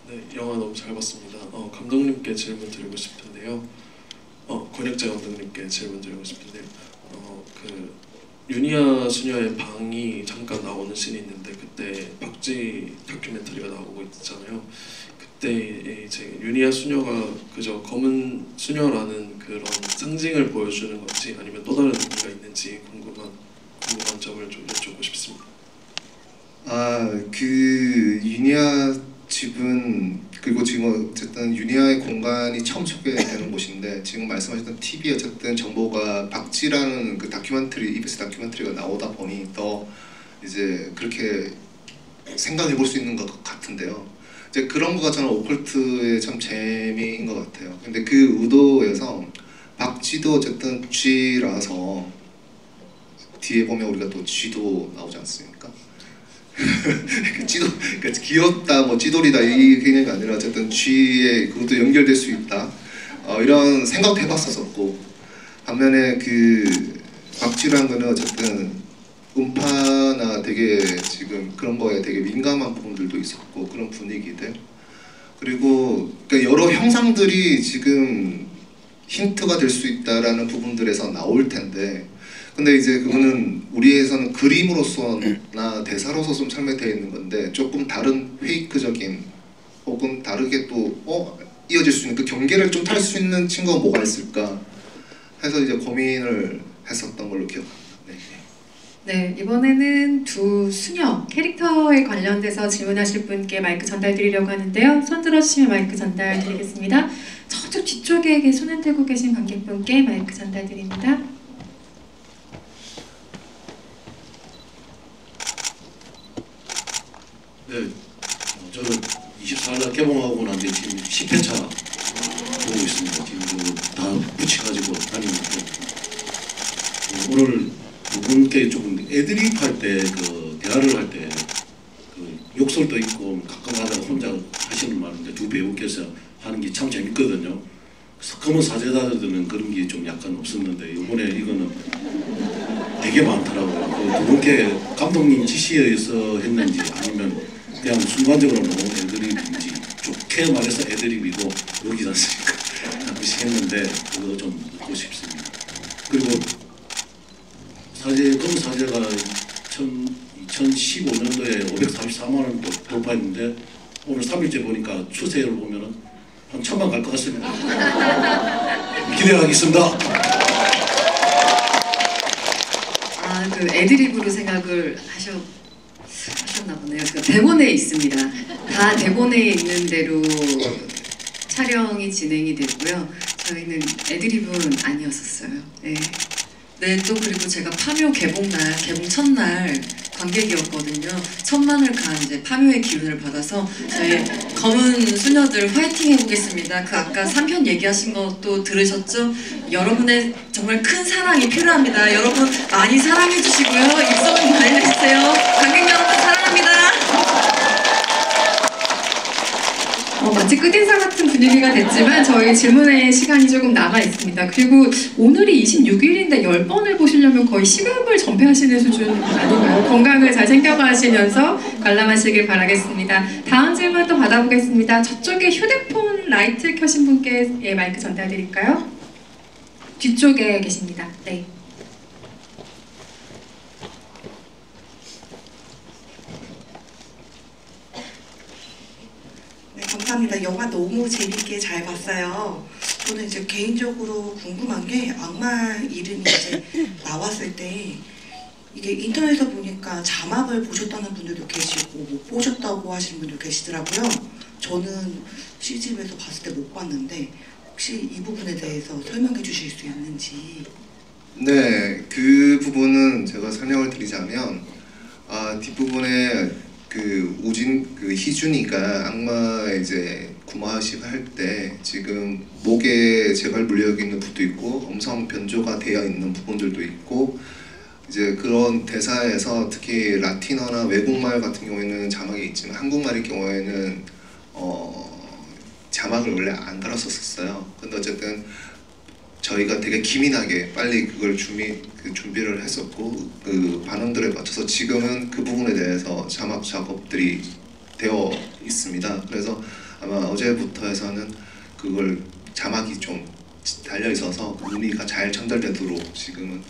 네, 영화 너무 잘 봤습니다. 감독님께 질문 드리고 싶은데요. 권혁재 감독님께 질문 드리고 싶은데요. 그 유니아 수녀의 방이 잠깐 나오는 씬이 있는데 그때 박쥐 다큐멘터리가 나오고 있잖아요. 그때 이제 유니아 수녀가 그저 검은 수녀라는 그런 상징을 보여주는 건지 아니면 또 다른 의미가 있는지 궁금한 점을 좀 여쭙고 싶습니다. 그 유니아 집은 그리고 지금 어쨌든 유니아의 공간이 처음 소개되는 곳인데 지금 말씀하셨던 TV 어쨌든 정보가 박쥐라는 그 다큐멘터리 EBS 다큐멘터리가 나오다 보니 더 이제 그렇게 생각해 볼 수 있는 것 같은데요. 이제 그런 거가 저는 오컬트의 참 재미인 것 같아요. 근데 그 의도에서 박쥐도 어쨌든 쥐라서 뒤에 보면 우리가 또 쥐도 나오지 않습니까? 쥐도 그러니까 귀엽다 뭐 쥐돌이다 이 개념이 아니라 어쨌든 쥐에 그것도 연결될 수 있다 이런 생각도 해봤었고 반면에 그 박쥐라는 거는 어쨌든 음파나 되게 지금 그런 거에 되게 민감한 부분들도 있었고 그런 분위기들 그리고 그러니까 여러 형상들이 지금 힌트가 될 수 있다라는 부분들에서 나올 텐데 근데 이제 그거는 우리에서는 그림으로서나 대사로서 좀 설명되어 있는 건데 조금 다른 페이크적인 혹은 다르게 또 이어질 수 있는 그 경계를 좀 탈 수 있는 친구가 뭐가 있을까 해서 이제 고민을 했었던 걸로 기억합니다. 네, 이번에는 두 수녀 캐릭터에 관련돼서 질문하실 분께 마이크 전달드리려고 하는데요. 손 들어주시면 마이크 전달드리겠습니다. 저쪽 뒤쪽에 손을 들고 계신 관객분께 마이크 전달드립니다. 네, 저는 24일 개봉하고 난 뒤에 지금 10회차 보고 있습니다. 지금 다 붙여가지고 다니는데 오늘 두 분께 조금 애드립 할 때 그 대화를 할 때 그 욕설도 있고 가끔 하다가 혼자 하시는 말인데 두 배우께서 하는 게 참 재밌거든요. 검은 사제다들은 그런 게 좀 약간 없었는데 이번에 이거는 되게 많더라고요. 그 두 분께 감독님 지시에 의해서 했는지 아니면 그냥 순간적으로 너무 애드립인지 좋게 말해서 애드립이고 여기지 않습니까? 그렇게 했는데 그거 좀 듣고 싶습니다. 그리고 검은 사제가 2015년도에 544만 원 돌파했는데 오늘 3일째 보니까 추세를 보면은 한 1000만 갈 것 같습니다. 기대하겠습니다. 그 애드립으로 생각을 하셨나 보네요. 그 대본에 있습니다. 다 대본에 있는 대로 촬영이 진행이 됐고요. 저희는 애드립은 아니었었어요. 네. 네, 또 그리고 제가 파묘 개봉 첫날 관객이었거든요. 천만을 간 이제 파묘의 기운을 받아서 저희 검은 수녀들 화이팅 해보겠습니다. 그 아까 3편 얘기하신 것도 들으셨죠? 여러분의 정말 큰 사랑이 필요합니다. 여러분 많이 사랑해주시고요. 입소문 잘 내주세요. 관객 여러분 사랑합니다. 마치 끝인사 같은 분위기가 됐지만 저희 질문의 시간이 조금 남아 있습니다. 그리고 오늘이 26일인데 10번을 보시려면 거의 시간을 전폐하시는 수준 아닌가요? 건강을 잘 챙겨가시면서 관람하시길 바라겠습니다. 다음 질문 또 받아보겠습니다. 저쪽에 휴대폰 라이트 켜신 분께 예, 마이크 전달드릴까요? 뒤쪽에 계십니다. 네. 감사합니다. 영화 너무 재밌게 잘 봤어요. 저는 이제 개인적으로 궁금한 게 악마 이름이 이제 나왔을 때 이게 인터넷에서 보니까 자막을 보셨다는 분들도 계시고 못 보셨다고 하시는 분도 계시더라고요. 저는 CGV에서 봤을 때 못 봤는데 혹시 이 부분에 대해서 설명해 주실 수 있는지. 네, 그 부분은 제가 설명을 드리자면 뒷부분에 그 희준이가 악마 이제 구마식 할 때 지금 목에 재발 물려져 있는 부분도 있고 음성 변조가 되어 있는 부분들도 있고 이제 그런 대사에서 특히 라틴어나 외국말 같은 경우에는 자막이 있지만 한국말의 경우에는 자막을 원래 안 달았었어요. 근데 어쨌든 저희가 되게 기민하게 빨리 그걸 준비를 했었고 그 반응들에 맞춰서 지금은 그 부분에 대해서 자막 작업들이 되어 있습니다. 그래서 아마 어제부터 해서는 그걸 자막이 좀 달려 있어서 의미가 잘 전달되도록 지금은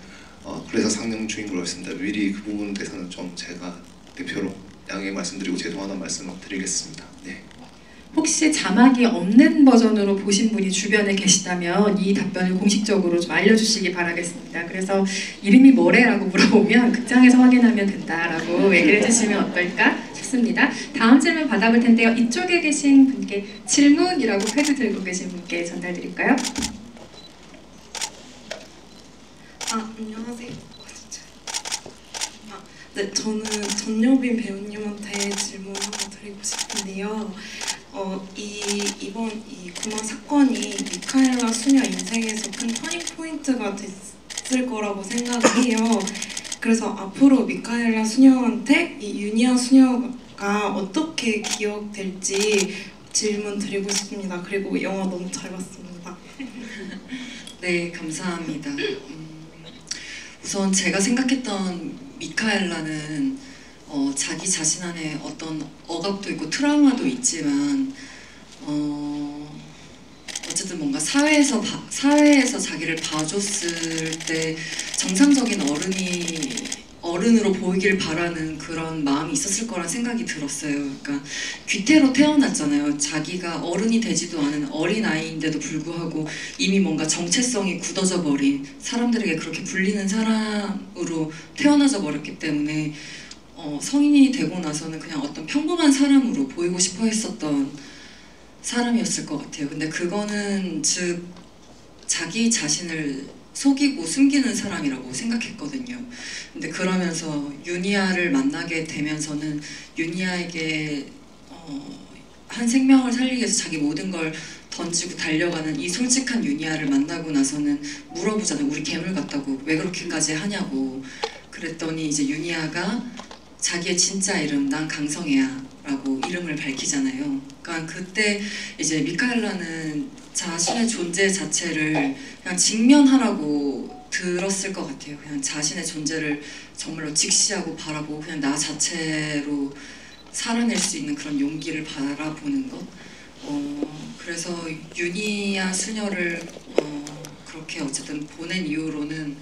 그래서 상영 중인 걸로 있습니다. 미리 그 부분에 대해서는 좀 제가 대표로 양해 말씀드리고 죄송하다는 말씀을 드리겠습니다. 네. 혹시 자막이 없는 버전으로 보신 분이 주변에 계시다면 이 답변을 공식적으로 좀 알려주시기 바라겠습니다. 그래서 이름이 뭐래라고 물어보면 극장에서 확인하면 된다라고 얘기를 해주시면 어떨까 싶습니다. 다음 질문 받아볼 텐데요. 이쪽에 계신 분께 질문이라고 패드 들고 계신 분께 전달드릴까요? 안녕하세요. 네, 저는 전여빈 배우님한테 질문 하나 드리고 싶은데요. 이번 이 구마 사건이 미카엘라 수녀 인생에서 큰 터닝 포인트가 됐을 거라고 생각을 해요. 그래서 앞으로 미카엘라 수녀한테 이 유니아 수녀가 어떻게 기억될지 질문 드리고 싶습니다. 그리고 영화 너무 잘 봤습니다. 네, 감사합니다. 우선 제가 생각했던 미카엘라는 자기 자신 안에 어떤 억압도 있고 트라우마도 있지만 어쨌든 뭔가 사회에서 자기를 봐줬을 때 정상적인 어른으로 보이길 바라는 그런 마음이 있었을 거란 생각이 들었어요. 그러니까 귀태로 태어났잖아요. 자기가 어른이 되지도 않은 어린아이인데도 불구하고 이미 뭔가 정체성이 굳어져 버린 사람들에게 그렇게 불리는 사람으로 태어나져 버렸기 때문에 성인이 되고 나서는 그냥 어떤 평범한 사람으로 보이고 싶어 했었던 사람이었을 것 같아요. 근데 그거는 즉 자기 자신을 속이고 숨기는 사람이라고 생각했거든요. 근데 그러면서 유니아를 만나게 되면서는 유니아에게 한 생명을 살리기 위해서 자기 모든 걸 던지고 달려가는 이 솔직한 유니아를 만나고 나서는 물어보잖아요. 우리 괴물 같다고 왜 그렇게까지 하냐고. 그랬더니 이제 유니아가 자기의 진짜 이름 난 강성애야 라고 이름을 밝히잖아요. 그러니까 그때 이제 미카엘라는 자신의 존재 자체를 그냥 직면하라고 들었을 것 같아요. 그냥 자신의 존재를 정말로 직시하고 바라보고 그냥 나 자체로 살아낼 수 있는 그런 용기를 바라보는 것. 그래서 유니아 수녀를 그렇게 어쨌든 보낸 이후로는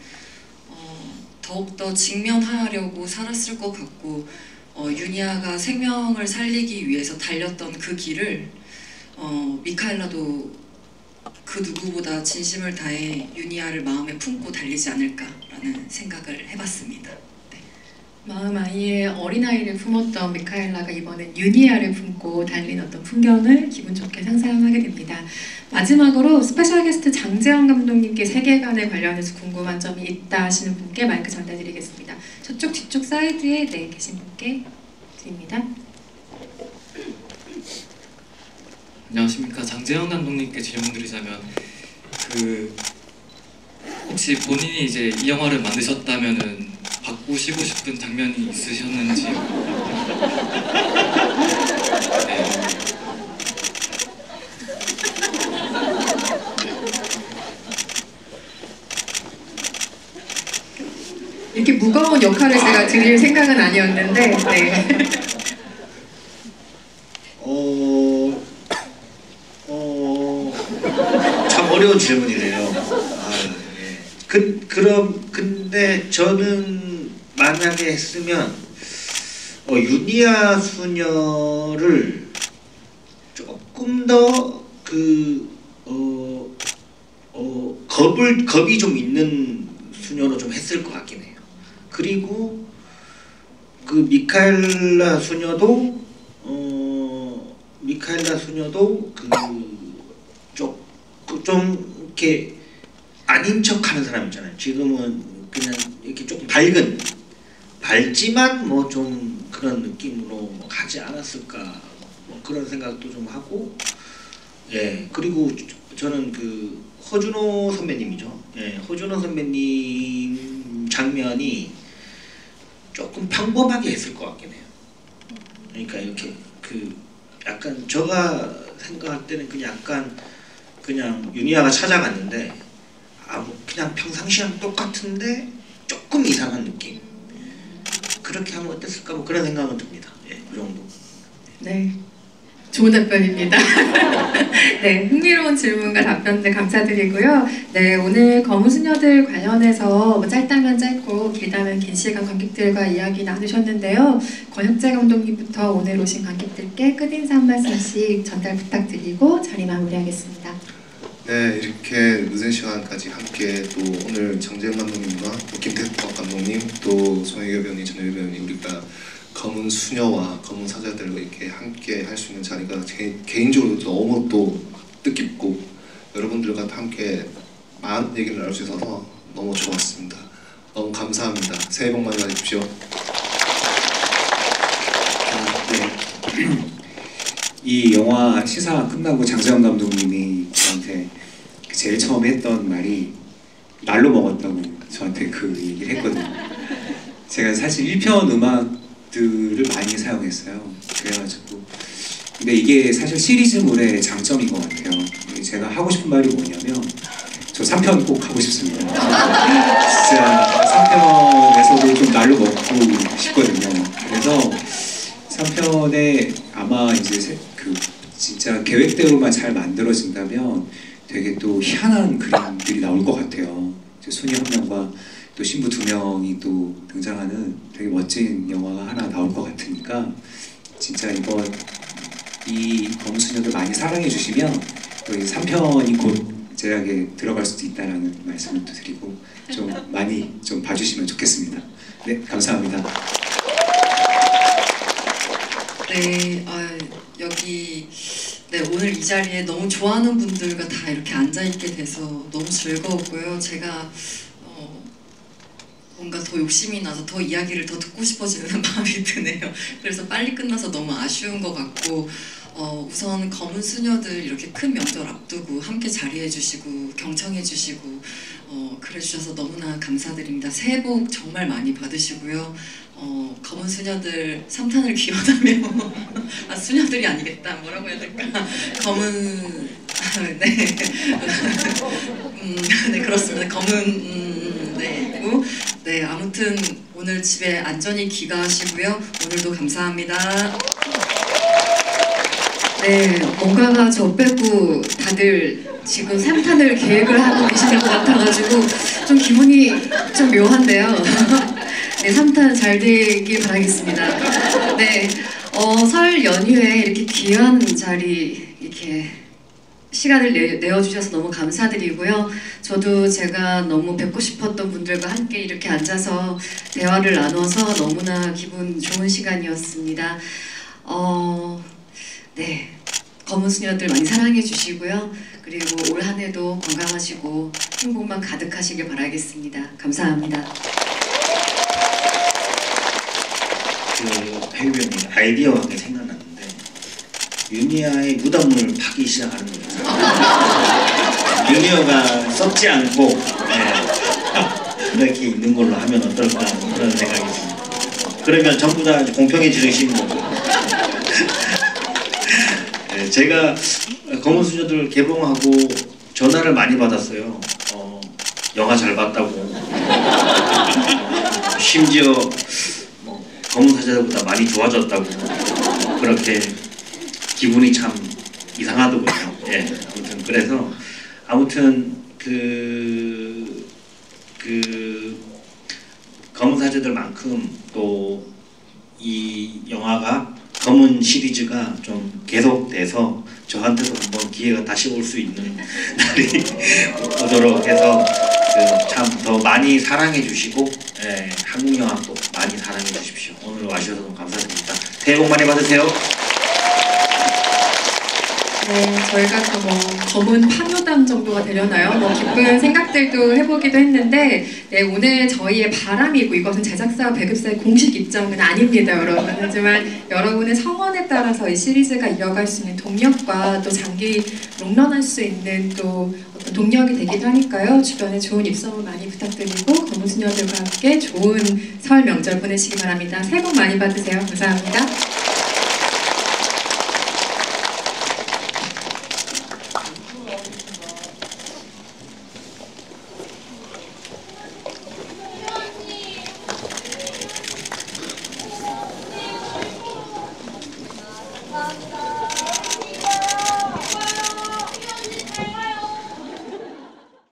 더욱더 직면하려고 살았을 것 같고 유니아가 생명을 살리기 위해서 달렸던 그 길을 미카엘라도 그 누구보다 진심을 다해 유니아를 마음에 품고 달리지 않을까라는 생각을 해봤습니다. 네. 마음 아이의 어린아이를 품었던 미카엘라가 이번엔 유니아를 품고 달린 어떤 풍경을 기분 좋게 상상하게 됩니다. 마지막으로 스페셜 게스트 장재영 감독님께 세계관에 관련해서 궁금한 점이 있다 하시는 분께 마이크 전달드리겠습니다. 저쪽 뒤쪽 사이드에 계신 분께 드립니다. 안녕하십니까. 장재영 감독님께 질문드리자면 혹시 본인이 이제 이 영화를 만드셨다면은 바꾸시고 싶은 장면이 있으셨는지요? 네. 이렇게 무거운 역할을 제가 드릴 생각은 아니었는데 네. 참 어려운 질문이네요. 근데 저는 만약에 했으면 유니아 수녀를 조금 더 겁이 좀 있는 수녀로 좀 했을 것 같긴 해요. 그리고 그 미카엘라 수녀도 좀 이렇게 아닌 척하는 사람 있잖아요. 지금은 그냥 이렇게 조금 밝지만 뭐 좀 그런 느낌으로 가지 않았을까 뭐 그런 생각도 좀 하고, 예, 그리고 저는 그 허준호 선배님이죠. 예, 허준호 선배님 장면이 조금 평범하게 했을 것 같긴 해요. 그러니까 이렇게 약간 제가 생각할 때는 그냥 유니아가 찾아갔는데 그냥 평상시랑 똑같은데 조금 이상한 느낌. 그렇게 하면 어땠을까 뭐 그런 생각은 듭니다. 예, 그 정도. 네, 좋은 답변입니다. 네, 흥미로운 질문과 답변들 감사드리고요. 네, 오늘 검은 수녀들 관련해서 뭐 짧다면 짧고 길다면 긴 시간 관객들과 이야기 나누셨는데요. 권혁재 감독님부터 오늘 오신 관객들께 끝인사 한 말씀씩 전달 부탁드리고 자리 마무리하겠습니다. 네, 이렇게 늦은 시간까지 함께 또 오늘 장재영 감독님과 또 김태덕 감독님 또 송혜교 배우님, 전혜교 배우님 우리가 검은 수녀와 검은 사자들과 이렇게 함께 할 수 있는 자리가 개인적으로 너무 또 뜻깊고 여러분들과 함께 많은 얘기를 나눌 수 있어서 너무 좋았습니다. 너무 감사합니다. 새해 복 많이 받으십시오. 네. 이 영화 시사 끝나고 장재영 감독님이 저한테 제일 처음 했던 말이 날로 먹었다고 저한테 그 얘기를 했거든요. 제가 사실 1편 음악들을 많이 사용했어요. 그래가지고 근데 이게 사실 시리즈물의 장점인 것 같아요. 제가 하고 싶은 말이 뭐냐면 저 3편 꼭 하고 싶습니다. 진짜 3편에서도 좀 날로 먹고 싶거든요. 그래서 3편에 아마 이제 진짜 계획대로만 잘 만들어진다면 되게 또 희한한 그림들이 나올 것 같아요. 소녀 한 명과 또 신부 2명이 또 등장하는 되게 멋진 영화가 하나 나올 것 같으니까 진짜 이번 이 검은 수녀들 많이 사랑해 주시면 또 3편이 곧 제작에 들어갈 수도 있다라는 말씀을 또 드리고 좀 많이 좀 봐주시면 좋겠습니다. 네, 감사합니다. 네, 여기 오늘 이 자리에 너무 좋아하는 분들과 다 이렇게 앉아있게 돼서 너무 즐거웠고요. 제가 뭔가 더 욕심이 나서 더 이야기를 더 듣고 싶어지는 마음이 드네요. 그래서 빨리 끝나서 너무 아쉬운 것 같고 우선 검은 수녀들 이렇게 큰 명절 앞두고 함께 자리해주시고 경청해주시고 그래주셔서 너무나 감사드립니다. 새해 복 정말 많이 받으시고요. 검은 수녀들 3탄을 기원하며 수녀들이 아니겠다 뭐라고 해야 될까 검은 네, 네 그렇습니다. 검은 네, 네 아무튼 오늘 집에 안전히 귀가하시고요. 오늘도 감사합니다. 네, 뭔가가 저 빼고 다들 지금 3탄을 계획을 하고 계시는 것 같아가지고 좀 기분이 좀 묘한데요. 네, 3탄 잘 되길 바라겠습니다. 네, 설 연휴에 이렇게 귀한 자리 이렇게 시간을 내어주셔서 너무 감사드리고요. 저도 제가 너무 뵙고 싶었던 분들과 함께 이렇게 앉아서 대화를 나눠서 너무나 기분 좋은 시간이었습니다. 네, 검은 수녀들 많이 사랑해 주시고요. 그리고 올 한 해도 건강하시고 행복만 가득하시길 바라겠습니다. 감사합니다. 그 배우변이 아이디어가 생각났는데 유니아의 무덤을 파기 시작하는 거예요. 유니아가 썩지 않고 그렇게 있는 걸로 하면 어떨까 그런 생각이 듭니다. 그러면 전부 다 공평해지시는 거고. 제가 검은 수녀들 개봉하고 전화를 많이 받았어요. 영화 잘 봤다고. 심지어 검은 사제들보다 많이 좋아졌다고. 그렇게 기분이 참 이상하더군요. 예, 아무튼 그래서 그 검은 사제들만큼 또 이 영화가 검은 시리즈가 좀 계속돼서 저한테도 한번 기회가 다시 올 수 있는 날이 오도록 해서 참 더 많이 사랑해 주시고 한국 영화도 많이 사랑해 주십시오. 오늘 와주셔서 너무 감사드립니다. 새해 복 많이 받으세요. 네, 저희가 검은 파묘담 정도가 되려나요? 기쁜 생각들도 해보기도 했는데 네, 오늘 저희의 바람이고 이것은 제작사 배급사의 공식 입장은 아닙니다, 여러분. 하지만 여러분의 성원에 따라서 이 시리즈가 이어갈 수 있는 동력과 또 장기 롱런할 수 있는 또 어떤 동력이 되기도 하니까요. 주변에 좋은 입소문 많이 부탁드리고 검은 수녀들과 함께 좋은 설 명절 보내시기 바랍니다. 새해 복 많이 받으세요. 감사합니다.